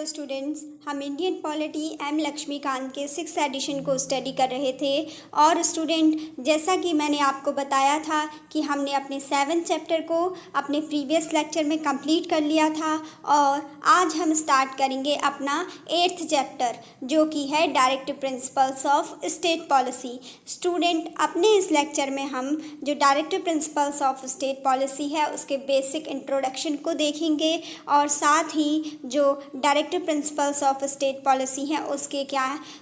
Students, हम Indian polity M Laxmikant के 6th addition को स्टडी कर रहे थे। और स्टूडेंट, जैसा कि मैंने आपको बताया था कि हमने अपने 7th चैप्टर को अपने प्रीवियस लेक्चर में कंप्लीट कर लिया था और आज हम स्टार्ट करेंगे अपना 8th चैप्टर, जो कि है directive principles of state policy. Student, अपने इस लेक्चर में हम जो directive principles of state policy है उसके बेसिक इंट्रोडक्शन को देखेंगे और साथ ही जो directive principles of state policy हैं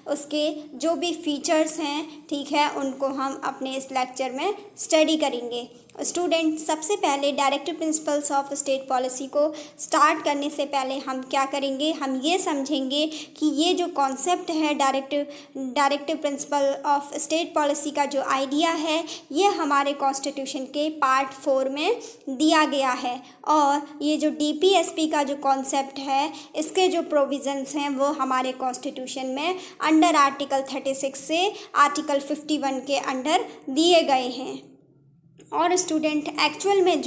उसके जो भी फीचर्स हैं, ठीक है, उनको हम अपने इस लेक्चर में स्टडी करेंगे। स्टूडेंट, सबसे पहले directive principles of state policy को स्टार्ट करने से पहले हम क्या करेंगे, हम ये समझेंगे कि ये जो कॉन्सेप्ट है directive principle of state policy का जो आइडिया है, ये हमारे कॉन्स्टिट्यूशन के पार्ट 4 में दिया गया है। और ये जो डीपीएसपी का जो कॉन्सेप्ट है, इसके जो प्रोविजंस हैं वो हमारे कॉन्स्टिट्यूशन में अंडर आर्टिकल 36 से आर्टिकल 51 के अंडर दिए गए हैं। और स्टूडेंट, एक्चुअल में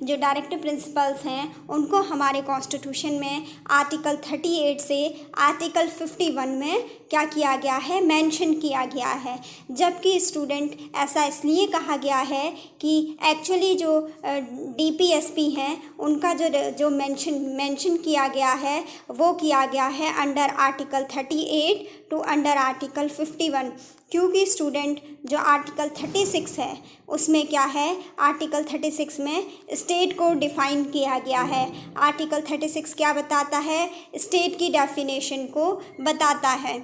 जो डायरेक्टिव प्रिंसिपल्स हैं उनको हमारे कॉन्स्टिट्यूशन में आर्टिकल 38 से आर्टिकल 51 में क्या किया गया है, मेंशन किया गया है। जबकि स्टूडेंट, ऐसा इसलिए कहा गया है कि एक्चुअली जो डीपीएसपी हैं उनका जो मेंशन किया गया है वो किया गया है under article 38 to under article 51। क्योंकि स्टूडेंट, जो आर्टिकल 36 है उसमें क्या है, आर्टिकल 36 में स्टेट को डिफ़ाइन किया गया है। आर्टिकल 36 क्या बताता है, स्टेट की डेफिनेशन को बताता है।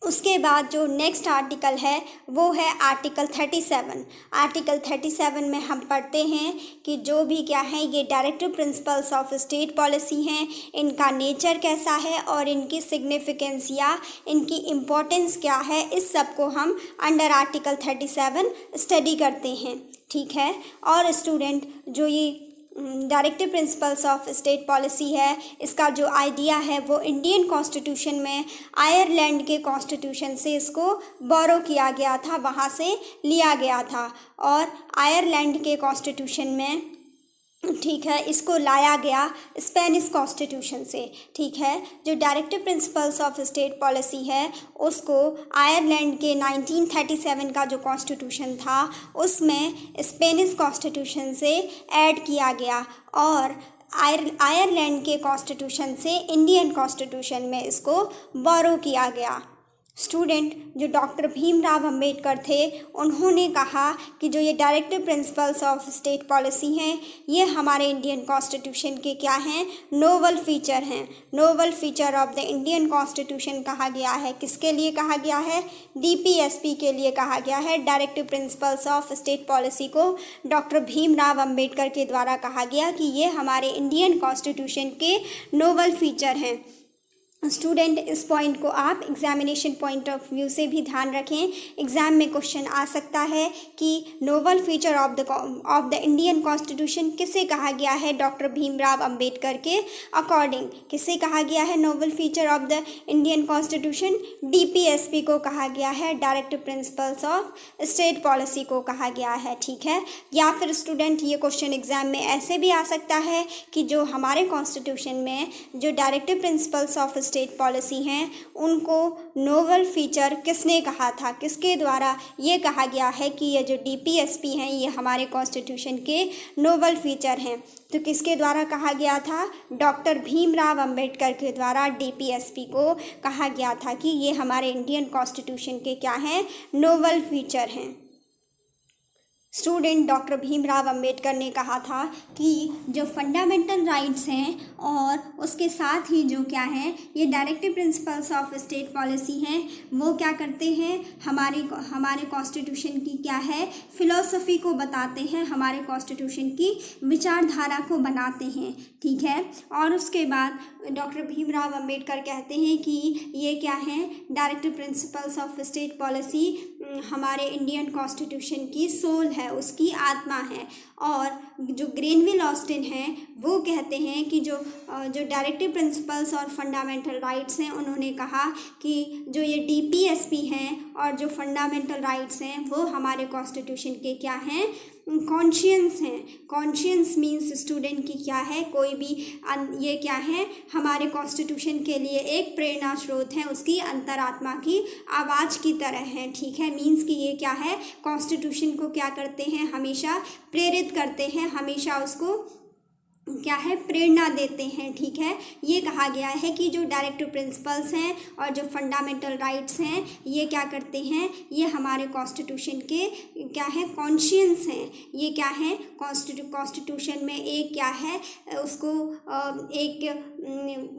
उसके बाद जो नेक्स्ट आर्टिकल है वो है आर्टिकल 37। आर्टिकल 37 में हम पढ़ते हैं कि जो भी क्या है, ये directive principles of state policy हैं, इनका नेचर कैसा है और इनकी सिग्निफिकेंस या इनकी इम्पोर्टेंस क्या है, इस सब को हम अंडर आर्टिकल 37 स्टडी करते हैं, ठीक है। और स्टूडेंट, जो ये directive principles of state policy है, इसका जो आइडिया है वो इंडियन कॉन्स्टिट्यूशन में आयरलैंड के कॉन्स्टिट्यूशन से इसको बोरो किया गया था, वहाँ से लिया गया था। और आयरलैंड के कॉन्स्टिट्यूशन में, ठीक है, इसको लाया गया स्पेनिश कॉन्स्टिट्यूशन से, ठीक है। जो directive principles of state policy है उसको आयरलैंड के 1937 का जो कॉन्स्टिट्यूशन था उसमें स्पेनिश कॉन्स्टिट्यूशन से ऐड किया गया और आयरलैंड के कॉन्स्टिट्यूशन से इंडियन कॉन्स्टिट्यूशन में इसको बोरो किया गया। स्टूडेंट, जो डॉक्टर भीमराव अंबेडकर थे उन्होंने कहा कि जो ये directive principles of state policy हैं ये हमारे इंडियन कॉन्स्टिट्यूशन के क्या हैं, नोवल फीचर हैं। Novel feature of the Indian constitution कहा गया है। किसके लिए कहा गया है, डीपीएसपी के लिए कहा गया है। Directive principles of state policy को डॉक्टर भीमराव अंबेडकर के द्वारा कहा गया कि ये हमारे इंडियन कॉन्स्टिट्यूशन के नोवल फीचर हैं। स्टूडेंट, इस पॉइंट को आप एग्जामिनेशन पॉइंट ऑफ व्यू से भी ध्यान रखें। एग्ज़ाम में क्वेश्चन आ सकता है कि novel feature of the Indian constitution किसे कहा गया है, डॉक्टर भीमराव अंबेडकर के अकॉर्डिंग किसे कहा गया है novel feature of the Indian constitution, DPSP को कहा गया है, directive principles of state policy को कहा गया है, ठीक है। या फिर स्टूडेंट, ये क्वेश्चन एग्जाम में ऐसे भी आ सकता है कि जो हमारे कॉन्स्टिट्यूशन में जो directive principles of state policy हैं उनको नोवल फीचर किसने कहा था, किसके द्वारा ये कहा गया है कि ये जो डीपीएसपी हैं ये हमारे कॉन्स्टिट्यूशन के नोवल फीचर हैं। तो किसके द्वारा कहा गया था, डॉक्टर भीमराव अंबेडकर के द्वारा डीपीएसपी को कहा गया था कि ये हमारे इंडियन कॉन्स्टिट्यूशन के क्या हैं, नोवल फीचर हैं। स्टूडेंट, डॉक्टर भीमराव अंबेडकर ने कहा था कि जो फंडामेंटल राइट्स हैं और उसके साथ ही जो क्या है, ये directive principles of state policy हैं, वो क्या करते हैं, हमारे कॉन्स्टिट्यूशन की क्या है, फिलॉसफी को बताते हैं, हमारे कॉन्स्टिट्यूशन की विचारधारा को बनाते हैं, ठीक है। और उसके बाद डॉक्टर भीमराव अंबेडकर कहते हैं कि ये क्या है, directive principles of state policy हमारे इंडियन कॉन्स्टिट्यूशन की सोल है, उसकी आत्मा है। और जो ग्रेनविल ऑस्टिन हैं वो कहते हैं कि जो डायरेक्टिव प्रिंसिपल्स और फंडामेंटल राइट्स हैं, उन्होंने कहा कि जो ये डीपीएसपी हैं और जो फंडामेंटल राइट्स हैं वो हमारे कॉन्स्टिट्यूशन के क्या हैं, कॉन्शियंस हैं। कॉन्शियंस मीन्स स्टूडेंट की क्या है, कोई भी ये क्या है, हमारे कॉन्स्टिट्यूशन के लिए एक प्रेरणा स्रोत है, उसकी अंतरात्मा की आवाज़ की तरह है। ठीक है, मीन्स कि ये क्या है, कॉन्स्टिट्यूशन को क्या करते हैं, हमेशा प्रेरित करते हैं, हमेशा उसको क्या है, प्रेरणा देते हैं। ठीक है, ये कहा गया है कि जो डायरेक्टिव प्रिंसिपल्स हैं और जो फंडामेंटल राइट्स हैं, ये क्या करते हैं, ये हमारे कॉन्स्टिट्यूशन के क्या है, कॉन्शियंस हैं। ये क्या है, कॉन्स्टिट्यूशन में एक क्या है, उसको एक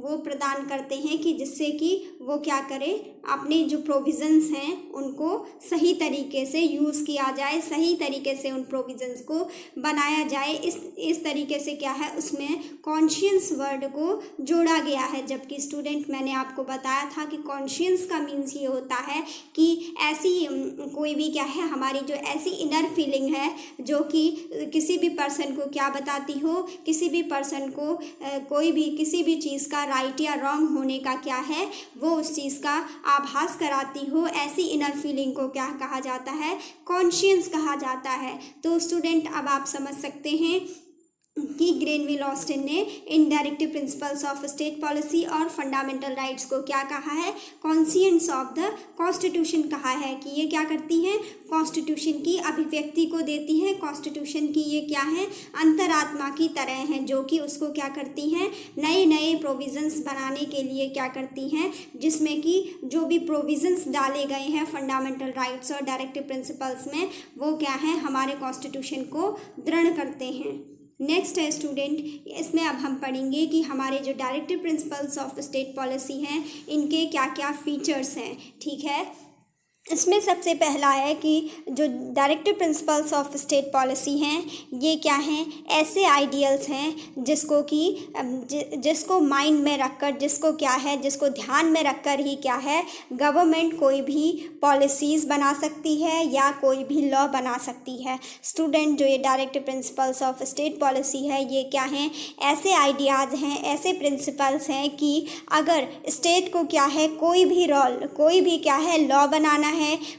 वो प्रदान करते हैं कि जिससे कि वो क्या करे, अपने जो प्रोविज़न्स हैं उनको सही तरीके से यूज़ किया जाए, सही तरीके से उन प्रोविज़न्स को बनाया जाए। इस तरीके से क्या है, उसमें कॉन्शियंस वर्ड को जोड़ा गया है। जबकि स्टूडेंट, मैंने आपको बताया था कि कॉन्शियंस का मीन्स ये होता है कि ऐसी कोई भी क्या है, हमारी जो ऐसी इनर फीलिंग है जो कि किसी भी पर्सन को क्या बताती हो, किसी भी पर्सन को कोई भी किसी भी चीज़ का राइट या रॉन्ग होने का क्या है, वो उस चीज़ का आभास कराती हो, ऐसी इनर फीलिंग को क्या कहा जाता है, कॉन्शियंस कहा जाता है। तो स्टूडेंट, अब आप समझ सकते हैं कि ग्रेनविल ऑस्टिन ने इन directive principles of state policy और फंडामेंटल राइट्स को क्या कहा है, कॉन्शियंस ऑफ द कॉन्स्टिट्यूशन कहा है। कि ये क्या करती हैं, कॉन्स्टिट्यूशन की अभिव्यक्ति को देती हैं, कॉन्स्टिट्यूशन की ये क्या है, अंतरात्मा की तरह हैं, जो कि उसको क्या करती हैं, नए नए प्रोविज़न्स बनाने के लिए क्या करती हैं, जिसमें कि जो भी प्रोविज़न्स डाले गए हैं फंडामेंटल राइट्स और डायरेक्टिव प्रिंसिपल्स में, वो क्या है, हमारे कॉन्स्टिट्यूशन को दृढ़ करते हैं। नेक्स्ट है स्टूडेंट, इसमें अब हम पढ़ेंगे कि हमारे जो directive principles of state policy हैं, इनके क्या क्या फीचर्स हैं। ठीक है, इसमें सबसे पहला है कि जो directive principles of state policy हैं, ये क्या हैं, ऐसे आइडियल्स हैं जिसको कि जिसको माइंड में रखकर, जिसको क्या है, जिसको ध्यान में रखकर ही क्या है, गवर्नमेंट कोई भी पॉलिसीज़ बना सकती है या कोई भी लॉ बना सकती है। स्टूडेंट, जो ये directive principles of state policy है, ये क्या हैं, ऐसे आइडियाज़ हैं, ऐसे प्रिंसिपल्स हैं कि अगर स्टेट को क्या है, कोई भी क्या है, लॉ बनाना है,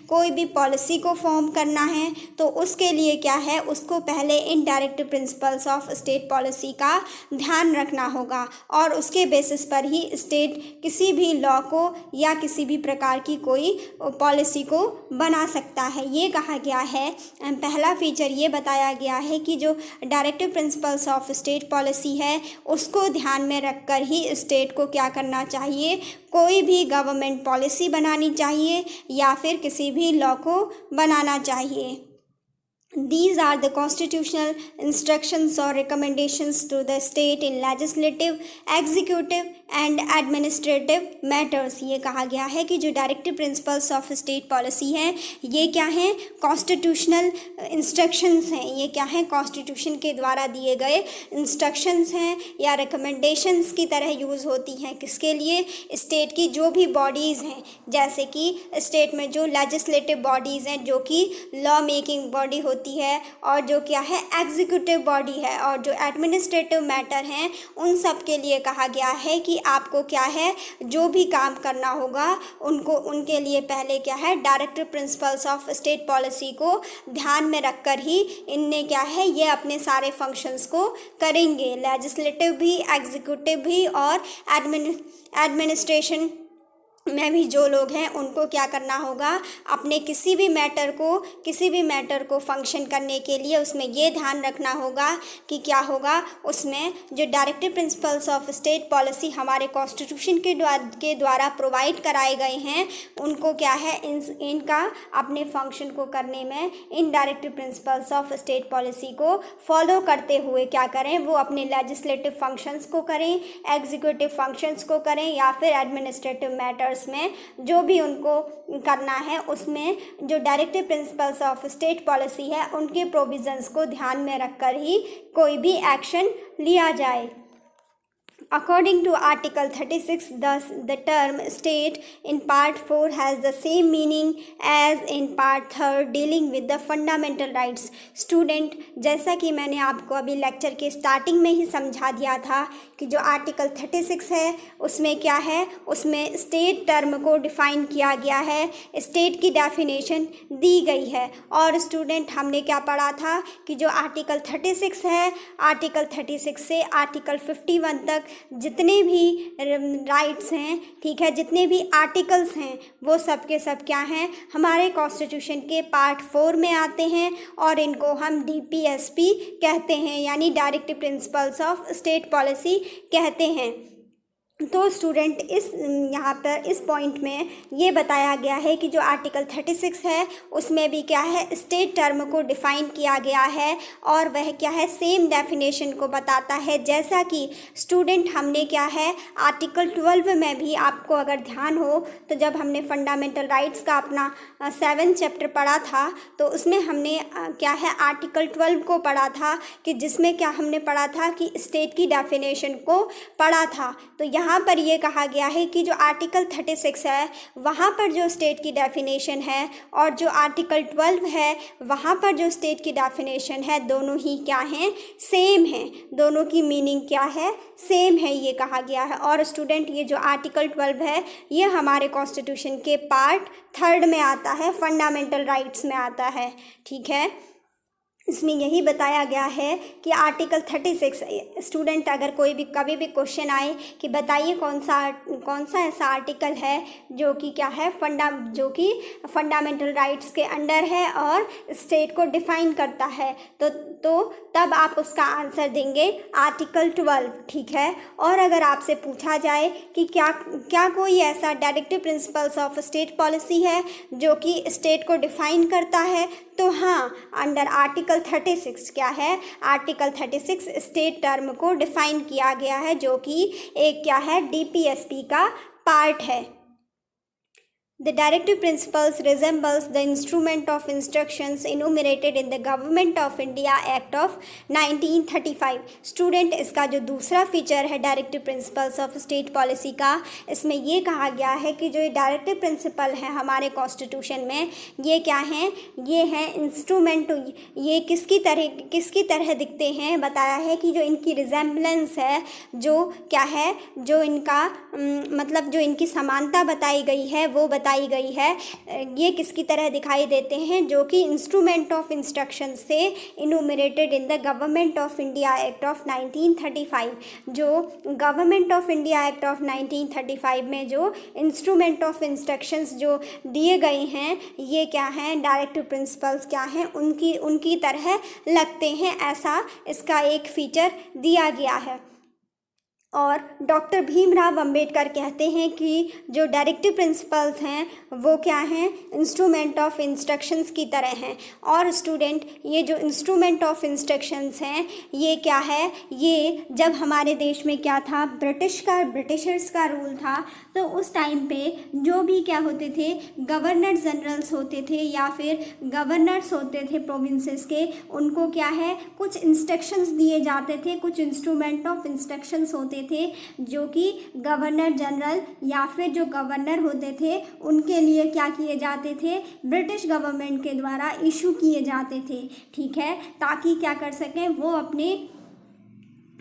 कोई भी पॉलिसी को फॉर्म करना है, तो उसके लिए क्या है, उसको पहले इन directive principles of state policy का ध्यान रखना होगा और उसके बेसिस पर ही स्टेट किसी भी लॉ को या किसी भी प्रकार की कोई पॉलिसी को बना सकता है। ये कहा गया है, पहला फीचर ये बताया गया है कि जो directive principles of state policy है, उसको ध्यान में रखकर ही स्टेट को क्या करना चाहिए, कोई भी गवर्नमेंट पॉलिसी बनानी चाहिए या फिर किसी भी लॉ को बनाना चाहिए। These are the constitutional instructions or recommendations to the state in legislative, executive and administrative matters। ये कहा गया है कि जो directive principles of state policy हैं, ये क्या हैं, कॉन्स्टिट्यूशनल इंस्ट्रक्शंस हैं। ये क्या हैं, कॉन्स्टिट्यूशन के द्वारा दिए गए इंस्ट्रक्शंस हैं या रिकमेंडेशंस की तरह यूज़ होती हैं। किसके लिए, स्टेट की जो भी बॉडीज़ हैं, जैसे कि स्टेट में जो लेजिस्लेटिव बॉडीज़ हैं, जो कि लॉ मेकिंग बॉडी होती है, और जो क्या है, एग्जीक्यूटिव बॉडी है, और जो एडमिनिस्ट्रेटिव मैटर हैं, उन सब के लिए कहा गया है कि आपको क्या है, जो भी काम करना होगा उनके लिए पहले क्या है, directive principles of state policy को ध्यान में रखकर ही इनने क्या है, ये अपने सारे फंक्शंस को करेंगे, लेजिस्लेटिव भी, एग्जीक्यूटिव भी और एडमिनिस्ट्रेशन में भी जो लोग हैं उनको क्या करना होगा, अपने किसी भी मैटर को फंक्शन करने के लिए उसमें ये ध्यान रखना होगा कि क्या होगा, उसमें जो directive principles of state policy हमारे कॉन्स्टिट्यूशन के द्वारा प्रोवाइड कराए गए हैं, उनको क्या है, इनका अपने फंक्शन को करने में इन directive principles of state policy को फॉलो करते हुए क्या करें, वो अपने लेजिस्लेटिव फंक्शंस को करें, एग्जीक्यूटिव फंक्शंस को करें या फिर एडमिनिस्ट्रेटिव मैटर्स में जो भी उनको करना है, उसमें जो directive principles of state policy है, उनके प्रोविजंस को ध्यान में रखकर ही कोई भी एक्शन लिया जाए। According to Article 36, thus the term state in Part 4 has the same meaning as in Part 3 dealing with the fundamental rights. Student, जैसा कि मैंने आपको अभी लेक्चर के स्टार्टिंग में ही समझा दिया था कि जो आर्टिकल 36 है उसमें क्या है, उसमें स्टेट टर्म को डिफाइन किया गया है, स्टेट की डेफिनेशन दी गई है। और स्टूडेंट हमने क्या पढ़ा था कि जो आर्टिकल 36 है, आर्टिकल 36 से आर्टिकल 51 तक जितने भी राइट्स हैं, ठीक है, जितने भी आर्टिकल्स हैं वो सब के सब क्या हैं, हमारे कॉन्स्टिट्यूशन के पार्ट 4 में आते हैं और इनको हम DPSP कहते हैं, यानी directive principles of state policy कहते हैं। तो स्टूडेंट इस यहाँ पर इस पॉइंट में ये बताया गया है कि जो आर्टिकल 36 है उसमें भी क्या है, स्टेट टर्म को डिफ़ाइन किया गया है और वह क्या है, सेम डेफिनेशन को बताता है। जैसा कि स्टूडेंट हमने क्या है, आर्टिकल 12 में भी आपको अगर ध्यान हो तो जब हमने फंडामेंटल राइट्स का अपना 7 चैप्टर पढ़ा था तो उसमें हमने क्या है, आर्टिकल 12 को पढ़ा था कि जिसमें क्या हमने पढ़ा था कि स्टेट की डेफिनेशन को पढ़ा था। तो यहाँ पर ये कहा गया है कि जो आर्टिकल 36 है वहाँ पर जो स्टेट की डेफिनेशन है और जो आर्टिकल 12 है वहाँ पर जो स्टेट की डेफिनेशन है, दोनों ही क्या हैं, सेम हैं, दोनों की मीनिंग क्या है, सेम है, ये कहा गया है। और स्टूडेंट ये जो आर्टिकल 12 है ये हमारे कॉन्स्टिट्यूशन के पार्ट 3 में आता है, फंडामेंटल राइट्स में आता है, ठीक है। इसमें यही बताया गया है कि आर्टिकल 36, स्टूडेंट अगर कोई भी कभी भी क्वेश्चन आए कि बताइए कौन सा ऐसा आर्टिकल है जो कि क्या है, जो कि फंडामेंटल राइट्स के अंडर है और स्टेट को डिफाइन करता है, तो तब आप उसका आंसर देंगे आर्टिकल 12, ठीक है। और अगर आपसे पूछा जाए कि क्या कोई ऐसा directive principles of state policy है जो कि स्टेट को डिफाइन करता है, तो हाँ, अंडर आर्टिकल 36 क्या है, आर्टिकल 36 स्टेट टर्म को डिफाइन किया गया है जो कि एक क्या है, DPSP का पार्ट है। The directive principles resembles the instrument of instructions enumerated in the Government of India Act of 1935. Student इसका जो दूसरा फीचर है directive principles of state policy का, इसमें ये कहा गया है कि जो ये डायरेक्टिव प्रिंसिपल है हमारे कॉन्स्टिट्यूशन में, ये क्या हैं, ये हैं इंस्ट्रूमेंट। ये किसकी तरह दिखते हैं, बताया है कि जो इनकी रिजेम्बलेंस है, जो क्या है, जो इनका मतलब जो इनकी समानता बताई गई है वो बताई गई है, ये किसकी तरह दिखाई देते हैं, जो कि इंस्ट्रूमेंट ऑफ इंस्ट्रक्शन से enumerated in the Government of India Act of 1935। जो Government of India Act of 1935 में जो इंस्ट्रूमेंट ऑफ इंस्ट्रक्शंस जो दिए गए हैं, ये क्या हैं, डायरेक्टिव प्रिंसिपल्स क्या हैं, उनकी तरह लगते हैं, ऐसा इसका एक फीचर दिया गया है। और डॉक्टर भीमराव अंबेडकर कहते हैं कि जो डायरेक्टिव प्रिंसिपल्स हैं वो क्या हैं, इंस्ट्रूमेंट ऑफ इंस्ट्रक्शंस की तरह हैं। और स्टूडेंट ये जो इंस्ट्रूमेंट ऑफ इंस्ट्रक्शंस हैं ये क्या है, ये जब हमारे देश में क्या था, ब्रिटिशर्स का रूल था, तो उस टाइम पे जो भी क्या होते थे, गवर्नर जनरल्स होते थे या फिर गवर्नर्स होते थे प्रोविंसेस के, उनको क्या है, कुछ इंस्ट्रक्शंस दिए जाते थे, कुछ इंस्ट्रूमेंट ऑफ इंस्ट्रक्शंस होते थे जो कि गवर्नर जनरल या फिर जो गवर्नर होते थे उनके लिए क्या किए जाते थे, ब्रिटिश गवर्नमेंट के द्वारा इशू किए जाते थे, ठीक है, ताकि क्या कर सकें, वो अपने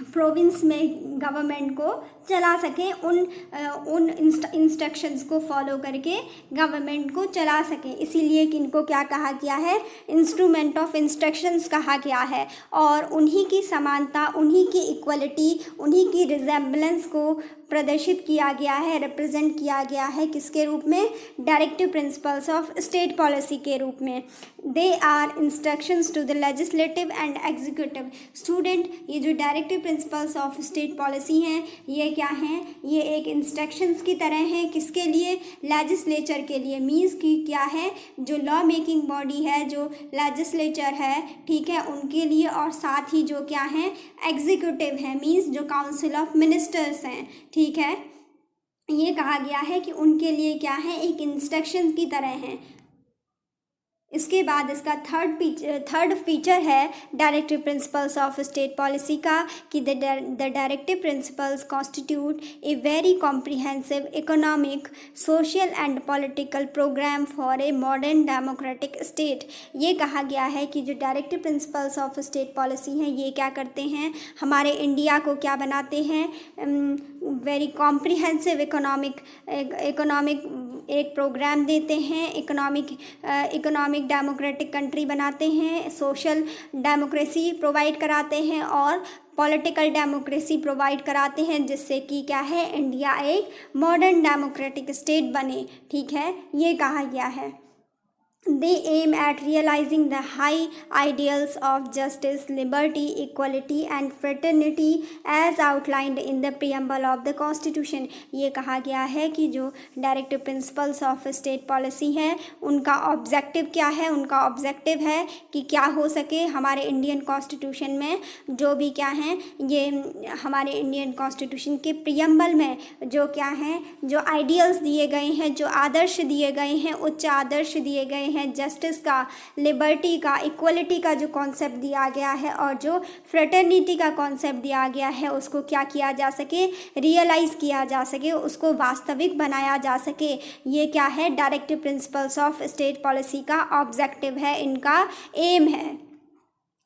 प्रोविंस में गवर्नमेंट को चला सकें, उन इंस्ट्रक्शंस को फॉलो करके गवर्नमेंट को चला सकें। इसीलिए कि इनको क्या कहा गया है, इंस्ट्रूमेंट ऑफ इंस्ट्रक्शंस कहा गया है। और उन्हीं की समानता, उन्हीं की इक्वलिटी, उन्हीं की रिजेम्बलेंस को प्रदर्शित किया गया है, रिप्रेजेंट किया गया है, किसके रूप में, directive principles of state policy के रूप में। They are instructions to the legislative and executive. Student ये जो directive principles of state policy हैं ये क्या हैं, ये एक इंस्ट्रक्शंस की तरह हैं, किसके लिए, लेजिस्लेचर के लिए। मीन्स की क्या है, जो लॉ मेकिंग बॉडी है, जो लेजिस्लेचर है, ठीक है, उनके लिए, और साथ ही जो क्या है, एग्जीक्यूटिव है, मीन्स जो काउंसिल ऑफ मिनिस्टर्स हैं, ठीक है, ये कहा गया है कि उनके लिए क्या है, एक इंस्ट्रक्शन की तरह हैं। इसके बाद इसका थर्ड फीचर है directive principles of state policy का कि the directive principles constitute a very comprehensive economic social and political programme for a modern democratic state. ये कहा गया है कि जो directive principles of state policy हैं ये क्या करते हैं, हमारे इंडिया को क्या बनाते हैं, वेरी कॉम्प्रिहेंसिव इकोनॉमिक एक प्रोग्राम देते हैं, इकोनॉमिक डेमोक्रेटिक कंट्री बनाते हैं, सोशल डेमोक्रेसी प्रोवाइड कराते हैं और पॉलिटिकल डेमोक्रेसी प्रोवाइड कराते हैं, जिससे कि क्या है, इंडिया एक मॉडर्न डेमोक्रेटिक स्टेट बने। ठीक है, ये कहा गया है। They aim at realizing the high ideals of justice, liberty, equality and fraternity as outlined in the preamble of the Constitution। ये कहा गया है कि जो directive principles of state policy है उनका ऑब्जेक्टिव क्या है, उनका ऑब्जेक्टिव है कि क्या हो सके हमारे इंडियन कॉन्स्टिट्यूशन में जो भी क्या हैं, ये हमारे इंडियन कॉन्स्टिट्यूशन के प्रियम्बल में जो क्या हैं, जो आइडियल्स दिए गए हैं, जो आदर्श दिए गए हैं, उच्च आदर्श दिए गए हैं, जस्टिस का, लिबर्टी का, इक्वलिटी का जो कॉन्सेप्ट दिया गया है और जो फ्रेटर्निटी का कॉन्सेप्ट दिया गया है उसको क्या किया जा सके, रियलाइज़ किया जा सके, उसको वास्तविक बनाया जा सके। ये क्या है, directive principles of state policy का ऑब्जेक्टिव है, इनका एम है।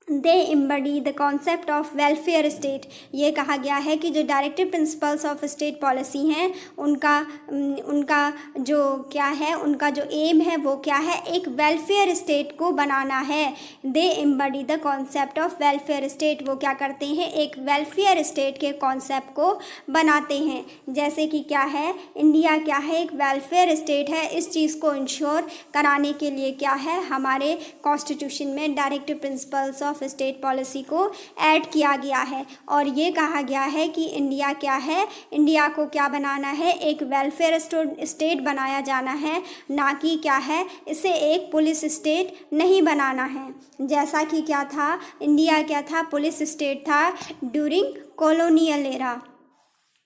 They embody the concept of welfare state. ये कहा गया है कि जो directive principles of state policy हैं उनका जो क्या है, उनका जो एम है वो क्या है, एक वेलफेयर स्टेट को बनाना है। They embody the concept of welfare state, वो क्या करते हैं, एक वेलफेयर स्टेट के कॉन्सेप्ट को बनाते हैं। जैसे कि क्या है, इंडिया क्या है, एक वेलफेयर स्टेट है। इस चीज़ को इंश्योर कराने के लिए क्या है, हमारे कॉन्स्टिट्यूशन में directive principles of state policy को ऐड किया गया है और ये कहा गया है कि इंडिया क्या है, इंडिया को क्या बनाना है, एक वेलफेयर स्टेट बनाया जाना है, ना कि क्या है, इसे एक पुलिस स्टेट नहीं बनाना है। जैसा कि क्या था, इंडिया क्या था, पुलिस स्टेट था ड्यूरिंग कॉलोनियल एरा,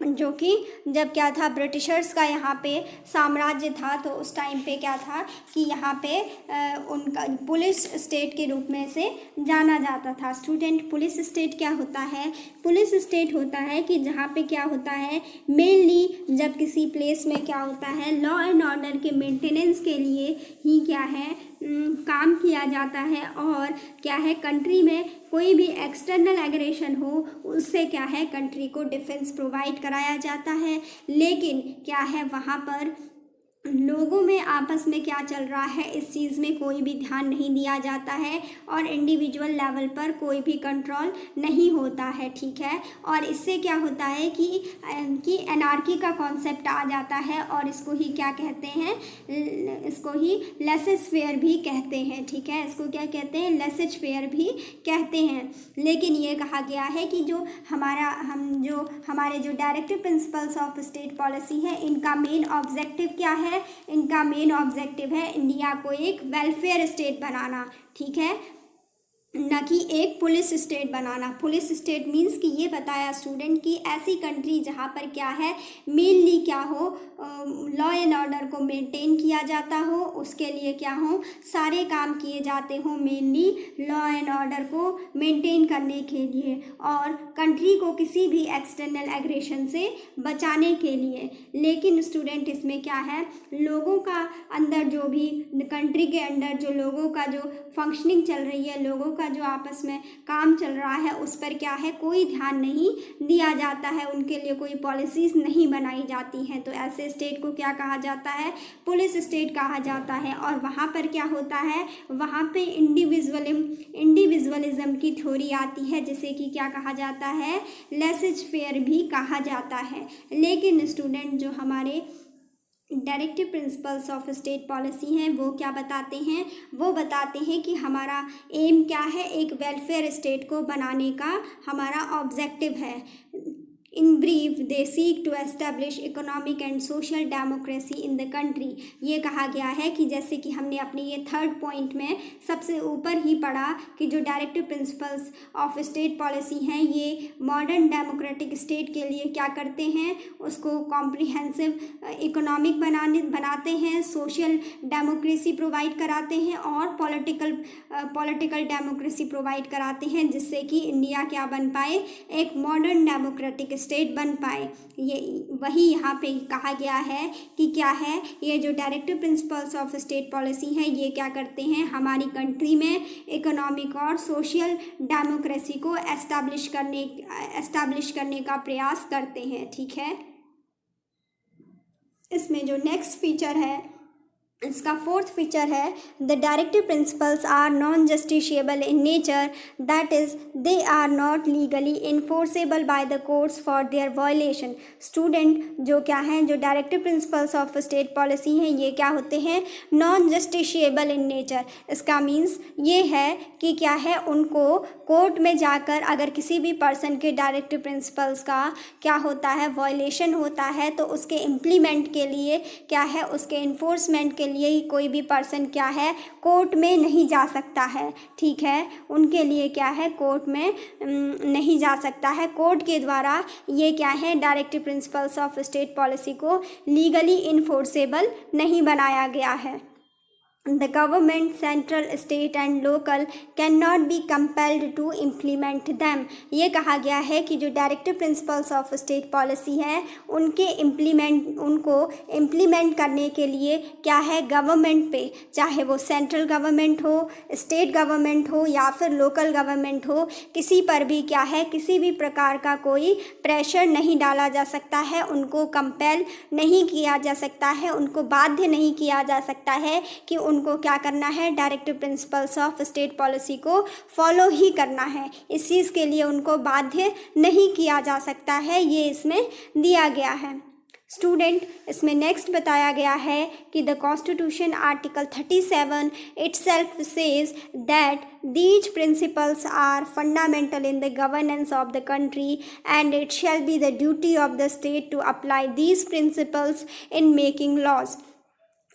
जो कि जब क्या था, ब्रिटिशर्स का यहाँ पे साम्राज्य था, तो उस टाइम पे क्या था कि यहाँ पे उनका पुलिस स्टेट के रूप में से जाना जाता था। स्टूडेंट, पुलिस स्टेट क्या होता है, पुलिस स्टेट होता है कि जहाँ पे क्या होता है, मेनली जब किसी प्लेस में क्या होता है, लॉ एंड ऑर्डर के मेंटेनेंस के लिए ही क्या है, काम किया जाता है और क्या है, कंट्री में कोई भी एक्सटर्नल एग्रेशन हो उससे क्या है, कंट्री को डिफेंस प्रोवाइड कराया जाता है। लेकिन क्या है, वहाँ पर लोगों में आपस में क्या चल रहा है, इस चीज़ में कोई भी ध्यान नहीं दिया जाता है और इंडिविजुअल लेवल पर कोई भी कंट्रोल नहीं होता है। ठीक है, और इससे क्या होता है कि एनार्की का कॉन्सेप्ट आ जाता है और इसको ही क्या कहते हैं, इसको ही लेसेस फेयर भी कहते हैं। ठीक है, इसको क्या कहते हैं, लेसेस फेयर भी कहते हैं। लेकिन ये कहा गया है कि जो हमारे जो directive principles of state policy है, इनका मेन ऑब्जेक्टिव क्या है, इनका मेन ऑब्जेक्टिव है इंडिया को एक वेलफेयर स्टेट बनाना। ठीक है, न कि एक पुलिस स्टेट बनाना। पुलिस स्टेट मीन्स कि ये बताया स्टूडेंट कि ऐसी कंट्री जहाँ पर क्या है, मेनली क्या हो, लॉ एंड ऑर्डर को मेंटेन किया जाता हो, उसके लिए क्या हो, सारे काम किए जाते हो मेनली लॉ एंड ऑर्डर को मेंटेन करने के लिए और कंट्री को किसी भी एक्सटर्नल एग्रेशन से बचाने के लिए। लेकिन स्टूडेंट, इसमें क्या है, लोगों का अंदर जो भी कंट्री के अंदर जो लोगों का जो फंक्शनिंग चल रही है, लोगों का जो आपस में काम चल रहा है, उस पर क्या है, कोई ध्यान नहीं दिया जाता है, उनके लिए कोई पॉलिसीज नहीं बनाई जाती हैं। तो ऐसे स्टेट को क्या कहा जाता है, पुलिस स्टेट कहा जाता है। और वहाँ पर क्या होता है, वहाँ पे इंडिविजुअलिज्म की थ्योरी आती है, जिसे कि क्या कहा जाता है, लेसेज फेयर भी कहा जाता है। लेकिन स्टूडेंट, जो हमारे directive principles of state policy हैं वो क्या बताते हैं, वो बताते हैं कि हमारा एम क्या है, एक वेलफेयर स्टेट को बनाने का हमारा ऑब्जेक्टिव है। In brief they seek to establish economic and social democracy in the country. ये कहा गया है कि जैसे कि हमने अपने ये थर्ड पॉइंट में सबसे ऊपर ही पढ़ा कि जो directive principles of state policy हैं ये मॉडर्न डेमोक्रेटिक स्टेट के लिए क्या करते हैं, उसको कॉम्प्रिहेंसिव इकोनॉमिक बनाते हैं, सोशल डेमोक्रेसी प्रोवाइड कराते हैं और पॉलिटिकल डेमोक्रेसी प्रोवाइड कराते हैं, जिससे कि इंडिया क्या बन पाए, एक मॉडर्न डेमोक्रेटिक स्टेट बन पाए। ये वही यहाँ पे कहा गया है कि क्या है, ये जो directive principles of state policy हैं ये क्या करते हैं, हमारी कंट्री में इकोनॉमिक और सोशल डेमोक्रेसी को एस्टैब्लिश करने का प्रयास करते हैं। ठीक है, इसमें जो नेक्स्ट फीचर है, इसका फोर्थ फीचर है the directive principles are non justiciable in nature, that is they are not legally enforceable by the courts for their violation. Student जो क्या हैं, जो directive principles of state policy हैं ये क्या होते हैं, नॉन जस्टिशिएबल इन नेचर। इसका मीन्स ये है कि क्या है, उनको कोर्ट में जाकर अगर किसी भी पर्सन के डायरेक्टिव प्रिंसिपल्स का क्या होता है, वायलेशन होता है, तो उसके इम्प्लीमेंट के लिए क्या है, उसके इन्फोर्समेंट के लिए ही कोई भी पर्सन क्या है, कोर्ट में नहीं जा सकता है। ठीक है, उनके लिए क्या है, कोर्ट में नहीं जा सकता है। कोर्ट के द्वारा ये क्या है, directive principles of state policy को लीगली इन्फोर्सेबल नहीं बनाया गया है। The government, central, state and local cannot be compelled to implement them। ये कहा गया है कि जो directive principles of state policy है उनको इम्प्लीमेंट करने के लिए क्या है, गवर्नमेंट पे, चाहे वो सेंट्रल गवर्नमेंट हो, स्टेट गवर्नमेंट हो या फिर लोकल गवर्नमेंट हो, किसी पर भी क्या है, किसी भी प्रकार का कोई प्रेशर नहीं डाला जा सकता है, उनको कंपेल नहीं किया जा सकता है, उनको बाध्य नहीं किया जा सकता है कि उनको क्या करना है, directive principles of state policy को फॉलो ही करना है। इस चीज़ के लिए उनको बाध्य नहीं किया जा सकता है, ये इसमें दिया गया है। स्टूडेंट इसमें नेक्स्ट बताया गया है कि the constitution article 37 itself says that these principles are fundamental in the governance of the country and it shall be the duty of the state to apply these principles in making laws।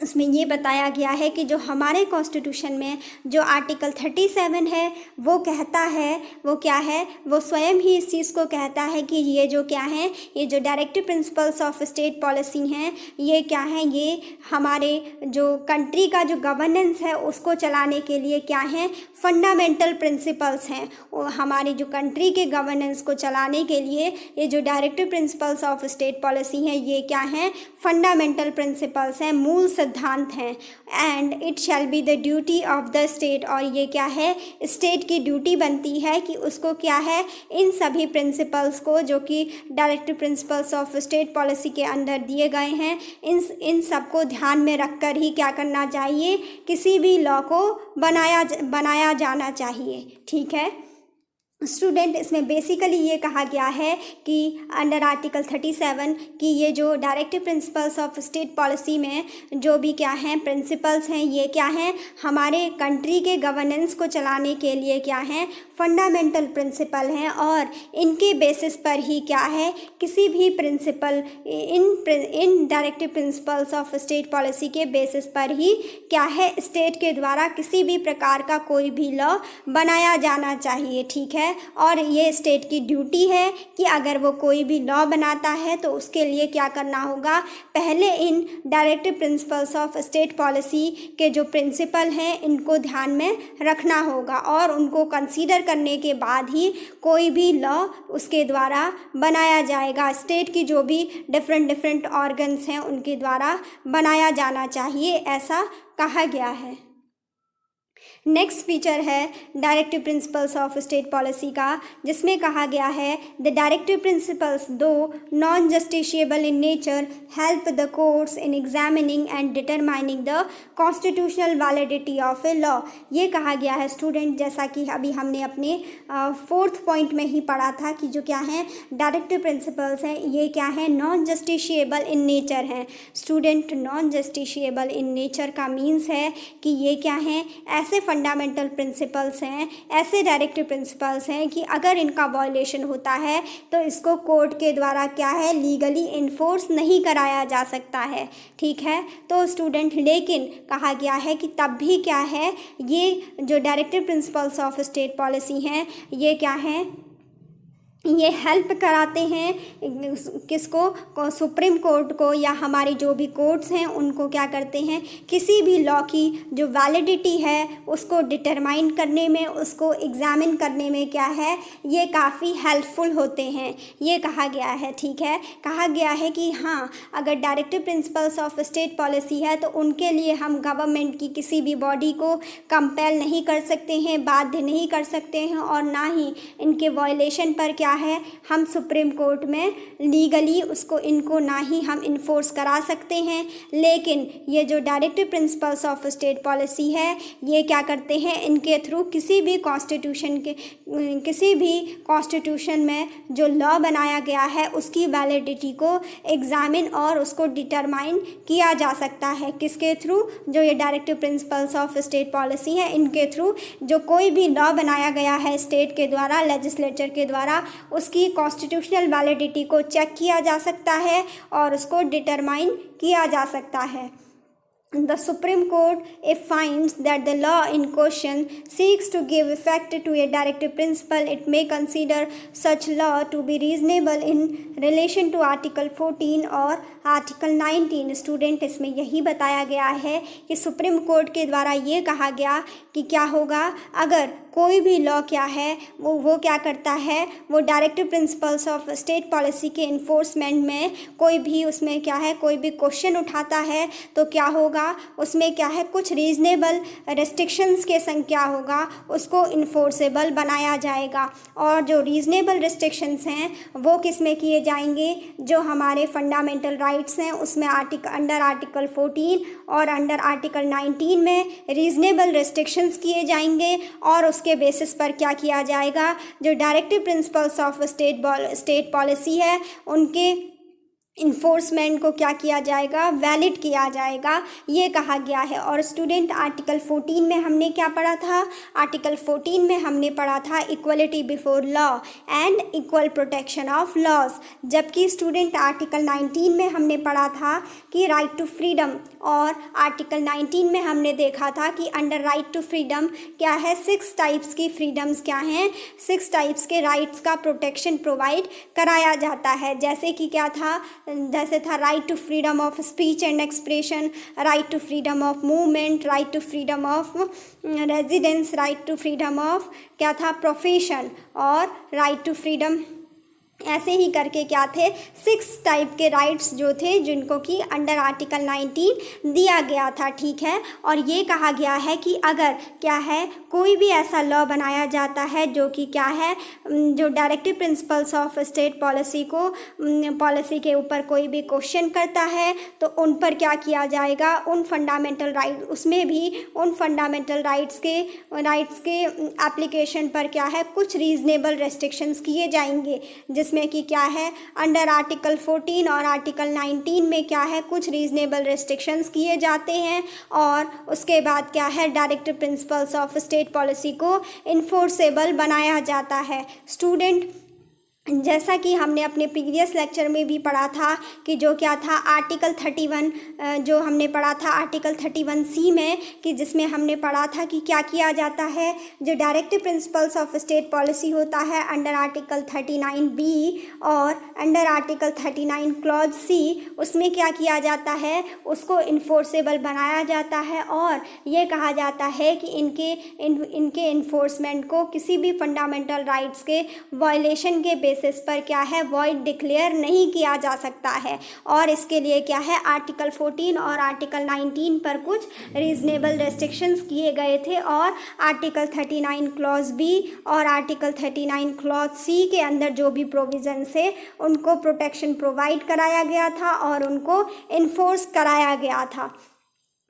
इसमें ये बताया गया है कि जो हमारे constitution में जो आर्टिकल 37 है वो कहता है, वो क्या है, वो स्वयं ही इस चीज़ को कहता है कि ये जो क्या है, ये जो directive principles of state policy हैं ये क्या है, ये हमारे जो कंट्री का जो गवर्नेंस है उसको चलाने के लिए क्या है, फंडामेंटल प्रिंसिपल्स हैं। और हमारी जो कंट्री के गवर्नेंस को चलाने के लिए ये जो directive principles of state policy हैं ये क्या हैं, फंडामेंटल प्रिंसिपल्स हैं, मूल सिद्धांत हैं। And it shall be the duty of the state, और ये क्या है, स्टेट की ड्यूटी बनती है कि उसको क्या है, इन सभी प्रिंसिपल्स को जो कि directive principles of state policy के अंदर दिए गए हैं इन सबको ध्यान में रखकर ही क्या करना चाहिए, किसी भी लॉ को बनाया जाना चाहिए। ठीक है स्टूडेंट, इसमें बेसिकली ये कहा गया है कि अंडर आर्टिकल 37 कि ये जो directive principles of state policy में जो भी क्या हैं प्रिंसिपल्स हैं ये क्या हैं, हमारे कंट्री के गवर्नेंस को चलाने के लिए क्या हैं, फंडामेंटल प्रिंसिपल हैं और इनके बेसिस पर ही क्या है, किसी भी principle in directive principles of state policy के बेसिस पर ही क्या है, स्टेट के द्वारा किसी भी प्रकार का कोई भी लॉ बनाया जाना चाहिए। ठीक है, और ये स्टेट की ड्यूटी है कि अगर वो कोई भी लॉ बनाता है तो उसके लिए क्या करना होगा, पहले इन directive principles of state policy के जो प्रिंसिपल हैं इनको ध्यान में रखना होगा और उनको कंसीडर करने के बाद ही कोई भी लॉ उसके द्वारा बनाया जाएगा। स्टेट की जो भी डिफरेंट ऑर्गन्स हैं उनके द्वारा बनाया जाना चाहिए, ऐसा कहा गया है। नेक्स्ट फीचर है directive principles of state policy का, जिसमें कहा गया है द डायरेक्टिव प्रिंसिपल्स दो non justiciable in nature help the courts in examining and determining the constitutional validity of a law. ये कहा गया है स्टूडेंट, जैसा कि अभी हमने अपने फोर्थ पॉइंट में ही पढ़ा था कि जो क्या है डायरेक्टिव प्रिंसिपल्स हैं ये क्या है, नॉन जस्टिशिएबल इन नेचर हैं। Student non justiciable in nature का मीन्स है कि ये क्या है, ऐसे फंडामेंटल प्रिंसिपल्स हैं, ऐसे डायरेक्टिव प्रिंसिपल्स हैं कि अगर इनका वायलेशन होता है तो इसको कोर्ट के द्वारा क्या है, लीगली इन्फोर्स नहीं कराया जा सकता है। ठीक है, तो स्टूडेंट लेकिन कहा गया है कि तब भी क्या है, ये जो directive principles of state policy हैं ये क्या हैं, ये हेल्प कराते हैं किसको, सुप्रीम कोर्ट को या हमारी जो भी कोर्ट्स हैं उनको क्या करते हैं, किसी भी लॉ की जो वैलिडिटी है उसको डिटरमाइन करने में, उसको एग्जामिन करने में क्या है, ये काफ़ी हेल्पफुल होते हैं, ये कहा गया है। ठीक है, कहा गया है कि हाँ, अगर directive principles of state policy है तो उनके लिए हम गवर्नमेंट की किसी भी बॉडी को कंपेल नहीं कर सकते हैं, बाध्य नहीं कर सकते हैं, और ना ही इनके वायलेशन पर क्या है, हम सुप्रीम कोर्ट में लीगली उसको इनको ना ही हम इन्फोर्स करा सकते हैं। लेकिन ये जो directive principles of state policy है ये क्या करते हैं, इनके थ्रू किसी भी कॉन्स्टिट्यूशन में जो लॉ बनाया गया है उसकी वैलिडिटी को एग्जामिन और उसको डिटरमाइन किया जा सकता है। किसके थ्रू, जो ये directive principles of state policy है इनके थ्रू जो कोई भी लॉ बनाया गया है स्टेट के द्वारा, लेजिस्लेचर के द्वारा, उसकी कॉन्स्टिट्यूशनल वैलिडिटी को चेक किया जा सकता है और उसको डिटरमाइन किया जा सकता है। The Supreme Court, if finds that the law in question seeks to give effect to a directive principle, it may consider such law to be reasonable in relation to Article 14 और Article 19। Student इसमें यही बताया गया है कि supreme court के द्वारा ये कहा गया कि क्या होगा, अगर कोई भी लॉ क्या है वो क्या करता है, वो directive principles of state policy के इन्फोर्समेंट में कोई भी उसमें क्या है, कोई भी क्वेश्चन उठाता है तो क्या होगा, उसमें क्या है, कुछ रीजनेबल रेस्ट्रिक्शंस के संग क्या होगा, उसको इन्फोर्सेबल बनाया जाएगा। और जो रीजनेबल रेस्ट्रिक्शंस हैं वो किस में किए जाएंगे, जो हमारे फंडामेंटल राइट्स हैं उसमें अंडर आर्टिकल 14 और अंडर आर्टिकल 19 में रीजनेबल रेस्ट्रिक्शंस किए जाएंगे, और उसके बेसिस पर क्या किया जाएगा, जो directive principles of state policy है उनके इन्फोर्समेंट को क्या किया जाएगा, वैलिड किया जाएगा, ये कहा गया है। और स्टूडेंट आर्टिकल 14 में हमने क्या पढ़ा था, आर्टिकल 14 में हमने पढ़ा था equality before law and equal protection of laws, जबकि स्टूडेंट आर्टिकल 19 में हमने पढ़ा था कि राइट टू फ्रीडम, और आर्टिकल 19 में हमने देखा था कि अंडर राइट टू फ्रीडम क्या है, 6 टाइप्स की फ्रीडम्स क्या हैं, 6 टाइप्स के राइट्स का प्रोटेक्शन प्रोवाइड कराया जाता है। जैसे कि क्या था, जैसे था right to freedom of speech and expression, right to freedom of movement, right to freedom of residence, right to freedom of क्या था, प्रोफेशन, और राइट टू फ्रीडम, ऐसे ही करके क्या थे, 6 टाइप के राइट्स जो थे जिनको कि अंडर आर्टिकल 19 दिया गया था। ठीक है, और ये कहा गया है कि अगर क्या है, कोई भी ऐसा लॉ बनाया जाता है जो कि क्या है, जो directive principles of state policy के ऊपर कोई भी क्वेश्चन करता है तो उन पर क्या किया जाएगा, उन फंडामेंटल राइट, उसमें भी उन फंडामेंटल राइट्स के एप्लीकेशन पर क्या है, कुछ रीजनेबल रेस्ट्रिक्शंस किए जाएंगे, जिसमें कि क्या है, अंडर आर्टिकल 14 और आर्टिकल 19 में क्या है, कुछ रीजनेबल रेस्ट्रिक्शंस किए जाते हैं, और उसके बाद क्या है, directive principles of state policy को इन्फोर्सेबल बनाया जाता है। स्टूडेंट, जैसा कि हमने अपने प्रीवियस लेक्चर में भी पढ़ा था कि जो क्या था, आर्टिकल 31 जो हमने पढ़ा था आर्टिकल 31C में, कि जिसमें हमने पढ़ा था कि क्या किया जाता है, जो directive principles of state policy होता है अंडर आर्टिकल 39B और अंडर आर्टिकल 39 क्लॉज C, उसमें क्या किया जाता है, उसको इन्फोर्सेबल बनाया जाता है, और ये कहा जाता है कि इनके इन्फोर्समेंट को किसी भी फंडामेंटल राइट्स के वायलेशन के बेसिस पर क्या है, वॉइड डिक्लेयर नहीं किया जा सकता है। और इसके लिए क्या है, आर्टिकल 14 और आर्टिकल 19 पर कुछ रीजनेबल रेस्ट्रिक्शंस किए गए थे, और आर्टिकल 39 क्लॉज B और आर्टिकल 39 क्लॉज C के अंदर जो भी प्रोविजन से उनको प्रोटेक्शन प्रोवाइड कराया गया था और उनको इन्फोर्स कराया गया था।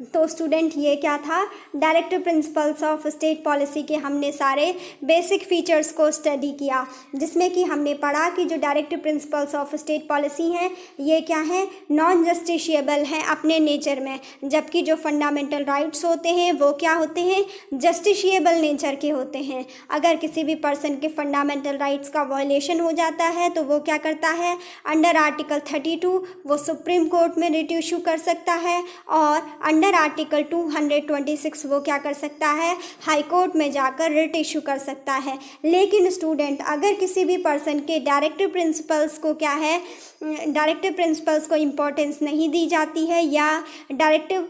तो स्टूडेंट ये क्या था, directive principles of state policy के हमने सारे बेसिक फीचर्स को स्टडी किया, जिसमें कि हमने पढ़ा कि जो directive principles of state policy हैं ये क्या है, नॉन जस्टिशिएबल हैं अपने नेचर में, जबकि जो फंडामेंटल राइट्स होते हैं वो क्या होते हैं, जस्टिशिएबल नेचर के होते हैं। अगर किसी भी पर्सन के फंडामेंटल राइट्स का वायलेशन हो जाता है तो वो क्या करता है, अंडर आर्टिकल 32 वो सुप्रीम कोर्ट में रिट इशू कर सकता है, और अंडर आर्टिकल 226 वो क्या कर सकता है, हाई कोर्ट में जाकर रिट इशू कर सकता है। लेकिन स्टूडेंट अगर किसी भी पर्सन के डायरेक्टिव प्रिंसिपल्स को क्या है, डायरेक्टिव प्रिंसिपल्स को इम्पोर्टेंस नहीं दी जाती है या डायरेक्टिव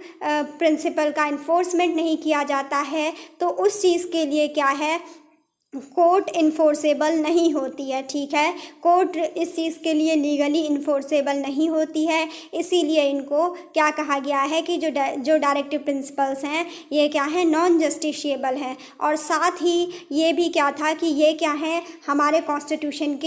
प्रिंसिपल का इन्फोर्समेंट नहीं किया जाता है, तो उस चीज़ के लिए क्या है, कोर्ट इन्फोर्सेबल नहीं होती है। ठीक है, कोर्ट इस चीज़ के लिए लीगली इन्फोर्सेबल नहीं होती है, इसीलिए इनको क्या कहा गया है कि जो डायरेक्टिव प्रिंसिपल्स हैं ये क्या है, नॉन जस्टिशिएबल हैं। और साथ ही ये भी क्या था कि ये क्या है, हमारे कॉन्स्टिट्यूशन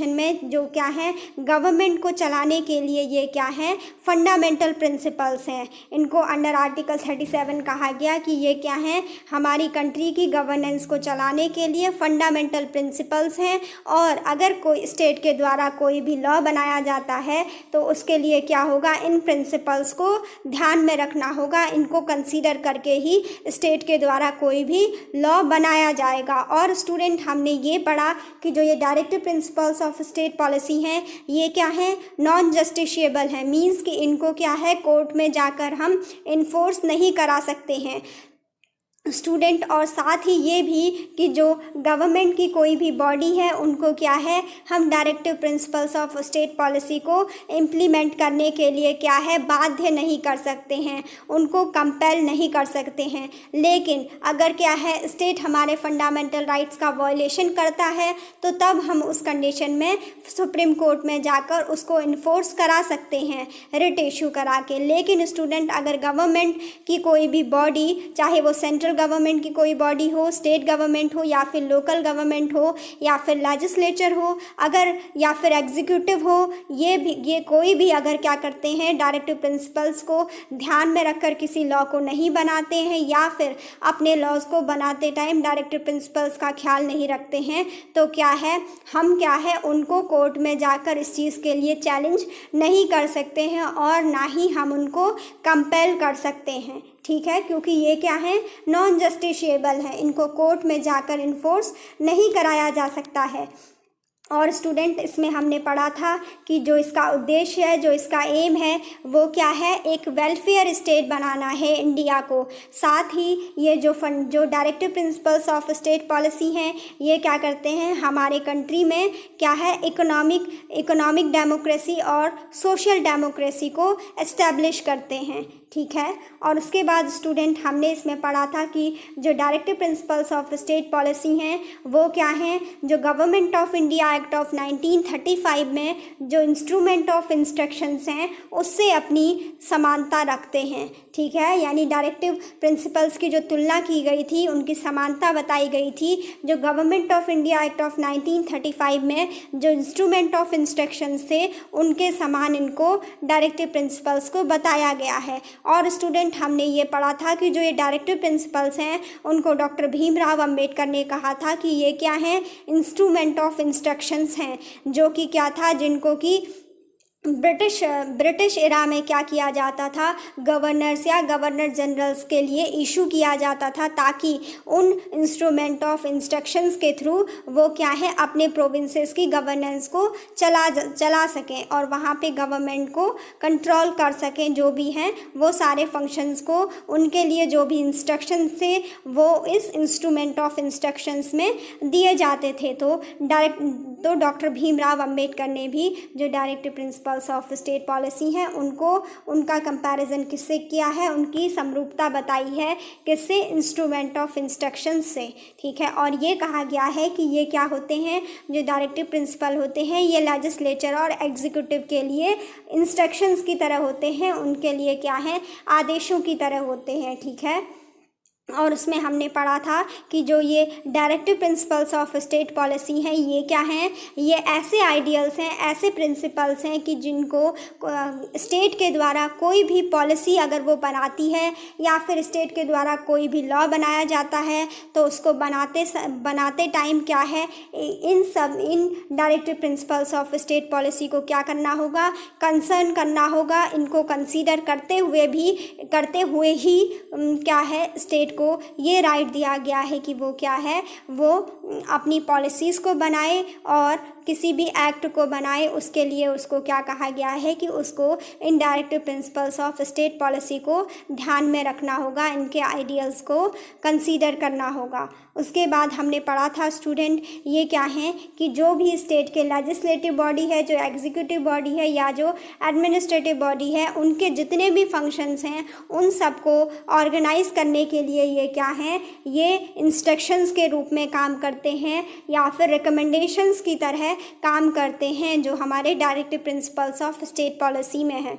में जो क्या है, गवर्नमेंट को चलाने के लिए ये क्या है, फंडामेंटल प्रिंसिपल्स हैं। इनको अंडर आर्टिकल 37 कहा गया कि ये क्या है, हमारी कंट्री की गवर्नेंस को चलाने के लिए फंडामेंटल प्रिंसिपल्स हैं। और अगर कोई स्टेट के द्वारा कोई भी लॉ बनाया जाता है तो उसके लिए क्या होगा, इन प्रिंसिपल्स को ध्यान में रखना होगा, इनको कंसीडर करके ही स्टेट के द्वारा कोई भी लॉ बनाया जाएगा। और स्टूडेंट हमने ये पढ़ा कि जो ये directive principles of state policy हैं ये क्या है, नॉन जस्टिशिएबल है, मीन्स कि इनको क्या है, कोर्ट में जाकर हम इन्फोर्स नहीं करा सकते हैं स्टूडेंट। और साथ ही ये भी कि जो गवर्नमेंट की कोई भी बॉडी है उनको क्या है, हम directive principles of state policy को इम्प्लीमेंट करने के लिए क्या है, बाध्य नहीं कर सकते हैं, उनको कंपेल नहीं कर सकते हैं। लेकिन अगर क्या है, स्टेट हमारे फंडामेंटल राइट्स का वायलेशन करता है तो तब हम उस कंडीशन में सुप्रीम कोर्ट में जाकर उसको इन्फोर्स करा सकते हैं रिट इशू करा के। लेकिन स्टूडेंट अगर गवर्नमेंट की कोई भी बॉडी, चाहे वो सेंट्रल गवर्नमेंट की कोई बॉडी हो, स्टेट गवर्नमेंट हो या फिर लोकल गवर्नमेंट हो या फिर लेजिस्लेचर हो, अगर या फिर एग्जीक्यूटिव हो, ये कोई भी अगर क्या करते हैं, डायरेक्टिव प्रिंसिपल्स को ध्यान में रखकर किसी लॉ को नहीं बनाते हैं या फिर अपने लॉज को बनाते टाइम डायरेक्टिव प्रिंसिपल्स का ख्याल नहीं रखते हैं, तो क्या है, हम क्या है, उनको कोर्ट में जाकर इस चीज़ के लिए चैलेंज नहीं कर सकते हैं और ना ही हम उनको कंपेल कर सकते हैं। ठीक है, क्योंकि ये क्या है, नॉन जस्टिशिएबल है, इनको कोर्ट में जाकर इन्फोर्स नहीं कराया जा सकता है। और स्टूडेंट इसमें हमने पढ़ा था कि जो इसका उद्देश्य है, जो इसका एम है वो क्या है, एक वेलफेयर स्टेट बनाना है इंडिया को। साथ ही ये जो directive principles of state policy हैं ये क्या करते हैं, हमारे कंट्री में क्या है, इकोनॉमिक डेमोक्रेसी और सोशल डेमोक्रेसी को एस्टेब्लिश करते हैं। ठीक है, और उसके बाद स्टूडेंट हमने इसमें पढ़ा था कि जो directive principles of state policy हैं वो क्या हैं, जो Government of India Act of 1935 में जो इंस्ट्रूमेंट ऑफ इंस्ट्रक्शंस हैं उससे अपनी समानता रखते हैं। ठीक है, यानी डायरेक्टिव प्रिंसिपल्स की जो तुलना की गई थी, उनकी समानता बताई गई थी। जो Government of India Act of 1935 में जो इंस्ट्रूमेंट ऑफ इंस्ट्रक्शंस थे उनके समान इनको डायरेक्टिव प्रिंसिपल्स को बताया गया है। और स्टूडेंट हमने ये पढ़ा था कि जो ये डायरेक्टिव प्रिंसिपल्स हैं उनको डॉक्टर भीमराव अंबेडकर ने कहा था कि ये क्या हैं, इंस्ट्रूमेंट ऑफ इंस्ट्रक्शंस हैं, जो कि क्या था, जिनको कि ब्रिटिश एरा में क्या किया जाता था, गवर्नर्स या गवर्नर जनरल्स के लिए इशू किया जाता था, ताकि उन इंस्ट्रूमेंट ऑफ इंस्ट्रक्शंस के थ्रू वो क्या है, अपने प्रोविंसेस की गवर्नेंस को चला सकें और वहाँ पे गवर्नमेंट को कंट्रोल कर सकें, जो भी हैं वो सारे फंक्शंस को, उनके लिए जो भी इंस्ट्रक्शंस थे वो इस इंस्ट्रूमेंट ऑफ इंस्ट्रक्शंस में दिए जाते थे। तो डॉक्टर भीमराव अंबेडकर ने भी जो directive principles of state policy हैं उनको, उनका कंपैरिजन किससे किया है, उनकी समरूपता बताई है किससे, इंस्ट्रूमेंट ऑफ इंस्ट्रक्शंस से। ठीक है, और ये कहा गया है कि ये क्या होते हैं, जो डायरेक्टिव प्रिंसिपल होते हैं ये लेजिस्लेचर और एग्जीक्यूटिव के लिए इंस्ट्रक्शंस की तरह होते हैं, उनके लिए क्या है, आदेशों की तरह होते हैं। ठीक है, और उसमें हमने पढ़ा था कि जो ये directive principles of state policy हैं ये क्या हैं, ये ऐसे आइडियल्स हैं, ऐसे प्रिंसिपल्स हैं कि जिनको स्टेट के द्वारा कोई भी पॉलिसी अगर वो बनाती है या फिर स्टेट के द्वारा कोई भी लॉ बनाया जाता है तो उसको बनाते टाइम क्या है, इन directive principles of state policy को क्या करना होगा, कंसर्न करना होगा। इनको कंसीडर करते हुए ही क्या है, स्टेट को ये राइट दिया गया है कि वो क्या है, वो अपनी पॉलिसीज़ को बनाए और किसी भी एक्ट को बनाए उसके लिए उसको क्या कहा गया है कि उसको इन directive principles of state policy को ध्यान में रखना होगा, इनके आइडियल्स को कंसीडर करना होगा। उसके बाद हमने पढ़ा था स्टूडेंट ये क्या है कि जो भी स्टेट के लेजिस्लेटिव बॉडी है, जो एग्जीक्यूटिव बॉडी है या जो एडमिनिस्ट्रेटिव बॉडी है, उनके जितने भी फंक्शंस हैं उन सबको ऑर्गेनाइज करने के लिए ये क्या हैं, ये इंस्ट्रक्शंस के रूप में काम करते हैं या फिर रिकमेंडेशंस की तरह काम करते हैं जो हमारे directive principles of state policy में है।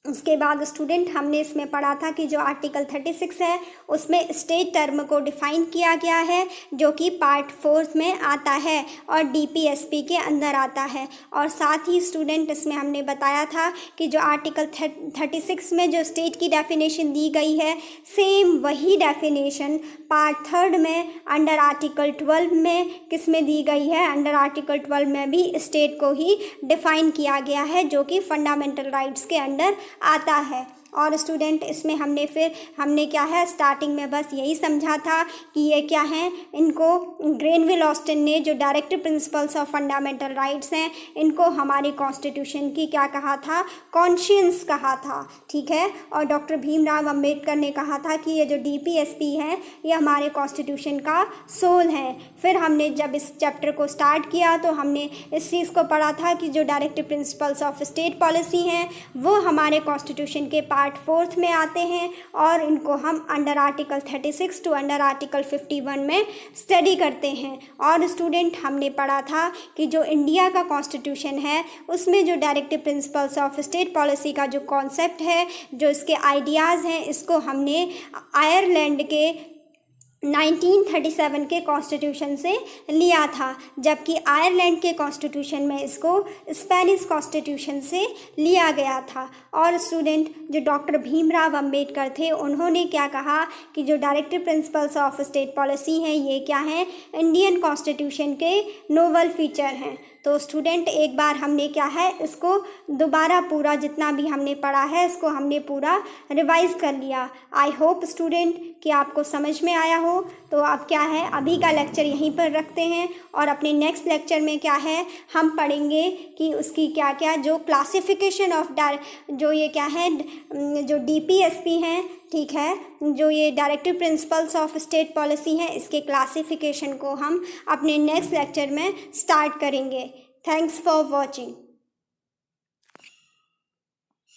उसके बाद स्टूडेंट हमने इसमें पढ़ा था कि जो आर्टिकल 36 है उसमें स्टेट टर्म को डिफ़ाइन किया गया है जो कि पार्ट 4 में आता है और डीपीएसपी के अंदर आता है। और साथ ही स्टूडेंट इसमें हमने बताया था कि जो आर्टिकल 36 में जो स्टेट की डेफिनेशन दी गई है सेम वही डेफिनेशन पार्ट 3 में अंडर आर्टिकल 12 में किस में दी गई है, अंडर आर्टिकल 12 में भी स्टेट को ही डिफ़ाइन किया गया है जो कि फंडामेंटल राइट्स के अंडर आता है। और स्टूडेंट इसमें हमने क्या है स्टार्टिंग में बस यही समझा था कि ये क्या है, इनको ग्रेनविल ऑस्टिन ने जो directive principles of fundamental rights हैं इनको हमारी कॉन्स्टिट्यूशन की क्या कहा था, कॉन्शियंस कहा था, ठीक है। और डॉक्टर भीमराव अंबेडकर ने कहा था कि ये जो डीपीएसपी है ये हमारे कॉन्स्टिट्यूशन का सोल है। फिर हमने जब इस चैप्टर को स्टार्ट किया तो हमने इस चीज़ को पढ़ा था कि जो directive principles of state policy हैं वो हमारे कॉन्स्टिट्यूशन के पार्ट 4 में आते हैं और इनको हम under article 36 two under article 51 में स्टडी करते हैं। और स्टूडेंट हमने पढ़ा था कि जो इंडिया का कॉन्स्टिट्यूशन है उसमें जो directive principles of state policy का जो कॉन्सेप्ट है, जो इसके आइडियाज़ हैं, इसको हमने आयरलैंड के 1937 के कॉन्स्टिट्यूशन से लिया था, जबकि आयरलैंड के कॉन्स्टिट्यूशन में इसको स्पेनिश कॉन्स्टिट्यूशन से लिया गया था। और स्टूडेंट जो डॉक्टर भीमराव अंबेडकर थे उन्होंने क्या कहा कि जो directive principles of state policy हैं ये क्या हैं, इंडियन कॉन्स्टिट्यूशन के नोवल फीचर हैं। तो स्टूडेंट एक बार हमने क्या है इसको दोबारा पूरा जितना भी हमने पढ़ा है इसको हमने पूरा रिवाइज कर लिया। आई होप स्टूडेंट कि आपको समझ में आया हो। तो अब क्या है अभी का लेक्चर यहीं पर रखते हैं और अपने नेक्स्ट लेक्चर में क्या है हम पढ़ेंगे कि उसकी क्या क्या जो क्लासिफिकेशन ऑफ जो ये क्या है जो डीपीएसपी हैं, ठीक है, जो ये directive principles of state policy हैं इसके क्लासिफिकेशन को हम अपने नेक्स्ट लेक्चर में स्टार्ट करेंगे। Thanks for watching.